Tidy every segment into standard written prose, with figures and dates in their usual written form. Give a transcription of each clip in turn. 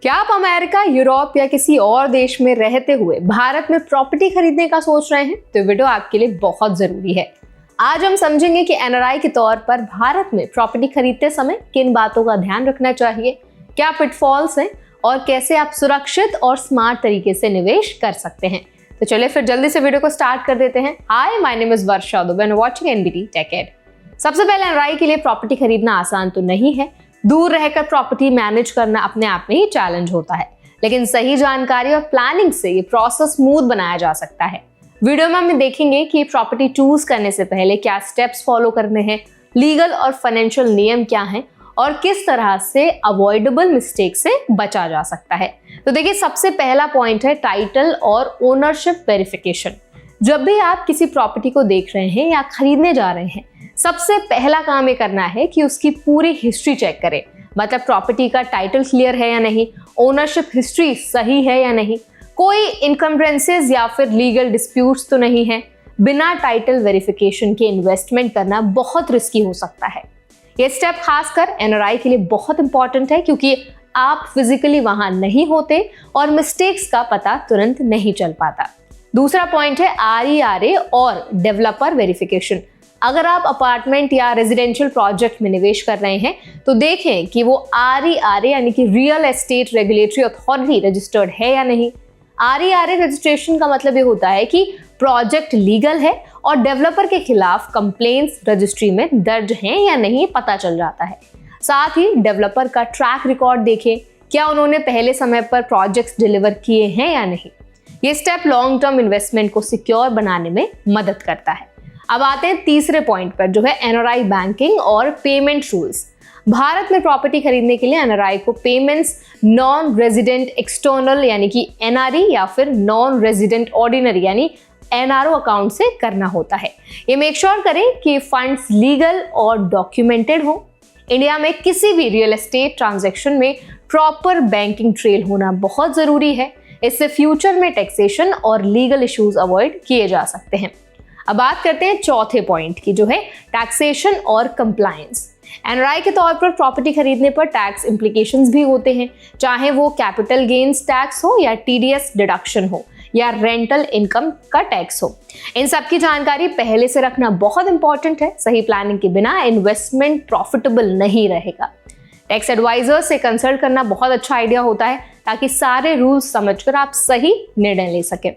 क्या आप America, Europe या किसी और देश में रहते हुए भारत में प्रॉपर्टी खरीदने का सोच रहे हैं? तो वीडियो आपके लिए बहुत जरूरी है। आज हम समझेंगे कि एनआरआई के तौर पर भारत में प्रॉपर्टी खरीदते समय किन बातों का ध्यान रखना चाहिए, क्या पिटफॉल्स हैं और कैसे आप सुरक्षित और स्मार्ट तरीके से निवेश कर सकते हैं। तो चलिए फिर जल्दी से वीडियो को स्टार्ट कर देते हैं। Hi, my name is Varsha Dubey and watching NBT tech ed. सबसे पहले एनआरआई के लिए प्रॉपर्टी खरीदना आसान तो नहीं है। दूर रहकर प्रॉपर्टी मैनेज करना अपने आप में ही चैलेंज होता है, लेकिन सही जानकारी और प्लानिंग से ये प्रोसेस स्मूथ बनाया जा सकता है। वीडियो में हम देखेंगे कि प्रॉपर्टी चूज करने से पहले क्या स्टेप्स फॉलो करने हैं, लीगल और फाइनेंशियल नियम क्या हैं और किस तरह से अवॉइडेबल मिस्टेक से बचा जा सकता है। तो देखिए, सबसे पहला पॉइंट है टाइटल और ओनरशिप वेरिफिकेशन। जब भी आप किसी प्रॉपर्टी को देख रहे हैं या खरीदने जा रहे हैं, सबसे पहला काम ये करना है कि उसकी पूरी हिस्ट्री चेक करें। मतलब प्रॉपर्टी का टाइटल क्लियर है या नहीं, ओनरशिप हिस्ट्री सही है या नहीं, कोई इनकम्प्रेंसेस या फिर लीगल डिस्प्यूट्स तो नहीं है। बिना टाइटल वेरिफिकेशन के इन्वेस्टमेंट करना बहुत रिस्की हो सकता है। ये स्टेप खासकर एनआरआई के लिए बहुत इंपॉर्टेंट है, क्योंकि आप फिजिकली वहां नहीं होते और मिस्टेक्स का पता तुरंत नहीं चल पाता। दूसरा पॉइंट है RERA और डेवलपर वेरिफिकेशन। अगर आप अपार्टमेंट या रेजिडेंशियल प्रोजेक्ट में निवेश कर रहे हैं तो देखें कि वो RERA यानी कि real estate regulatory authority registered है या नहीं। RERA रजिस्ट्रेशन का मतलब ये होता है कि प्रोजेक्ट लीगल है और डेवलपर के खिलाफ कंप्लेंट्स रजिस्ट्री में दर्ज हैं या नहीं पता चल जाता है। साथ ही डेवलपर का ट्रैक रिकॉर्ड देखें, क्या उन्होंने पहले समय पर प्रोजेक्ट्स डिलीवर किए हैं या नहीं। ये स्टेप लॉन्ग टर्म इन्वेस्टमेंट को सिक्योर बनाने में मदद करता है। अब आते हैं तीसरे पॉइंट पर, जो है एनआरआई बैंकिंग और पेमेंट रूल्स। भारत में प्रॉपर्टी खरीदने के लिए एनआरआई को पेमेंट्स नॉन रेजिडेंट एक्सटर्नल यानी कि NRE या फिर नॉन रेजिडेंट ऑर्डिनरी यानी NRO अकाउंट से करना होता है। ये मेक श्योर करें कि फंड्स लीगल और डॉक्यूमेंटेड हो। इंडिया में किसी भी रियल एस्टेट ट्रांजैक्शन में प्रॉपर बैंकिंग ट्रेल होना बहुत जरूरी है। इससे फ्यूचर में टैक्सेशन और लीगल इश्यूज अवॉइड किए जा सकते हैं। अब बात करते हैं चौथे पॉइंट की, जो है टैक्सेशन और कंप्लायंस। एनआरआई के तौर पर प्रॉपर्टी खरीदने पर टैक्स इंप्लीकेशंस भी होते हैं, चाहे वो कैपिटल गेन्स टैक्स हो या TDS डिडक्शन हो या रेंटल इनकम का टैक्स हो। इन सब की जानकारी पहले से रखना बहुत इंपॉर्टेंट है। सही प्लानिंग के बिना इन्वेस्टमेंट प्रॉफिटेबल नहीं रहेगा। टैक्स एडवाइजर से कंसल्ट करना बहुत अच्छा आइडिया होता है, ताकि सारे रूल्स समझकर आप सही निर्णय ले सकें।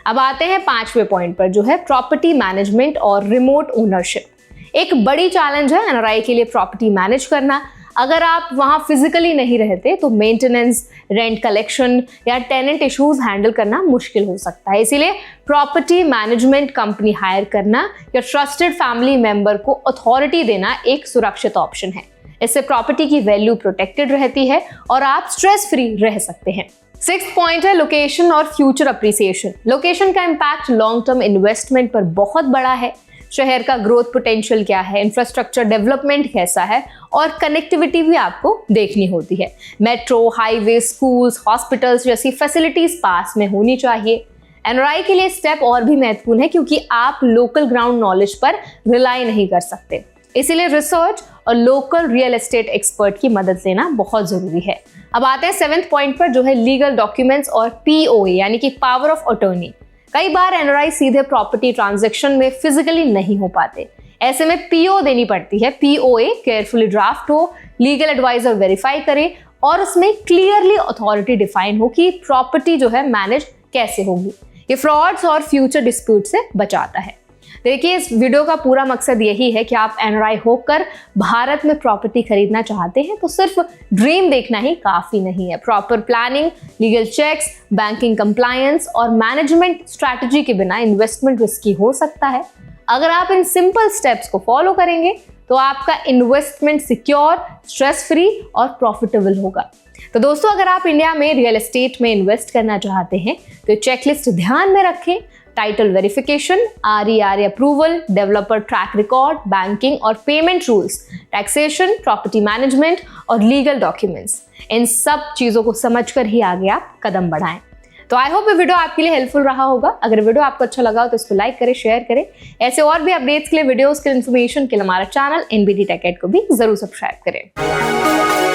अब आते हैं पांचवें पॉइंट पर, जो है प्रॉपर्टी मैनेजमेंट और रिमोट ओनरशिप। एक बड़ी चैलेंज है एनआरआई के लिए प्रॉपर्टी मैनेज करना। अगर आप वहां फिजिकली नहीं रहते तो मेंटेनेंस, रेंट कलेक्शन या टेनेंट इश्यूज हैंडल करना मुश्किल हो सकता है। इसीलिए प्रॉपर्टी मैनेजमेंट कंपनी हायर करना या ट्रस्टेड फैमिली मेंबर को अथॉरिटी देना एक सुरक्षित ऑप्शन है। इससे प्रॉपर्टी की वैल्यू प्रोटेक्टेड रहती है और आप स्ट्रेस फ्री रह सकते हैं। सिक्स्थ पॉइंट है लोकेशन और फ्यूचर अप्रिसिएशन। लोकेशन का इम्पैक्ट लॉन्ग टर्म इन्वेस्टमेंट पर बहुत बड़ा है। शहर का ग्रोथ पोटेंशियल क्या है, इंफ्रास्ट्रक्चर डेवलपमेंट कैसा है और कनेक्टिविटी भी आपको देखनी होती है। मेट्रो, हाईवे, स्कूल्स, हॉस्पिटल्स जैसी फैसिलिटीज पास में होनी चाहिए। एनआरआई के लिए स्टेप और भी महत्वपूर्ण है, क्योंकि आप लोकल ग्राउंड नॉलेज पर रिलाई नहीं कर सकते। इसीलिए रिसर्च और लोकल रियल एस्टेट एक्सपर्ट की मदद लेना बहुत जरूरी है। अब आते हैं सेवेंथ पॉइंट पर, जो है लीगल डॉक्यूमेंट्स और POA यानी कि पावर ऑफ अटॉर्नी। कई बार एनआरआई सीधे प्रॉपर्टी ट्रांजैक्शन में फिजिकली नहीं हो पाते। ऐसे में PO देनी पड़ती है। POA केयरफुली ड्राफ्ट हो, लीगल एडवाइजर वेरीफाई करे और उसमें क्लियरली अथॉरिटी डिफाइन हो कि प्रॉपर्टी जो है मैनेज कैसे होगी। ये फ्रॉड्स और फ्यूचर डिस्प्यूट से बचाता है। देखिए, इस वीडियो का पूरा मकसद यही है कि आप एनआरआई होकर भारत में प्रॉपर्टी खरीदना चाहते हैं तो सिर्फ ड्रीम देखना ही काफी नहीं है। Proper planning, legal checks, banking compliance और मैनेजमेंट स्ट्रैटेजी के बिना इन्वेस्टमेंट रिस्की हो सकता है। अगर आप इन सिंपल स्टेप्स को फॉलो करेंगे तो आपका इन्वेस्टमेंट सिक्योर, स्ट्रेस फ्री और प्रॉफिटेबल होगा। तो दोस्तों, अगर आप इंडिया में रियल एस्टेट में इन्वेस्ट करना चाहते हैं तो चेकलिस्ट ध्यान में रखें। Title verification, RERA approval, developer track record, banking और payment rules, taxation, property management और लीगल डॉक्यूमेंट्स। इन सब चीजों को समझकर ही आगे आप कदम बढ़ाएं। तो आई होप ये वीडियो आपके लिए हेल्पफुल रहा होगा। अगर वीडियो आपको अच्छा लगा हो तो इसको लाइक करें, शेयर करें। ऐसे और भी अपडेट्स के लिए, वीडियोस के लिए, इन्फॉर्मेशन के लिए हमारा चैनल NBT Tech Ed को भी जरूर सब्सक्राइब करें।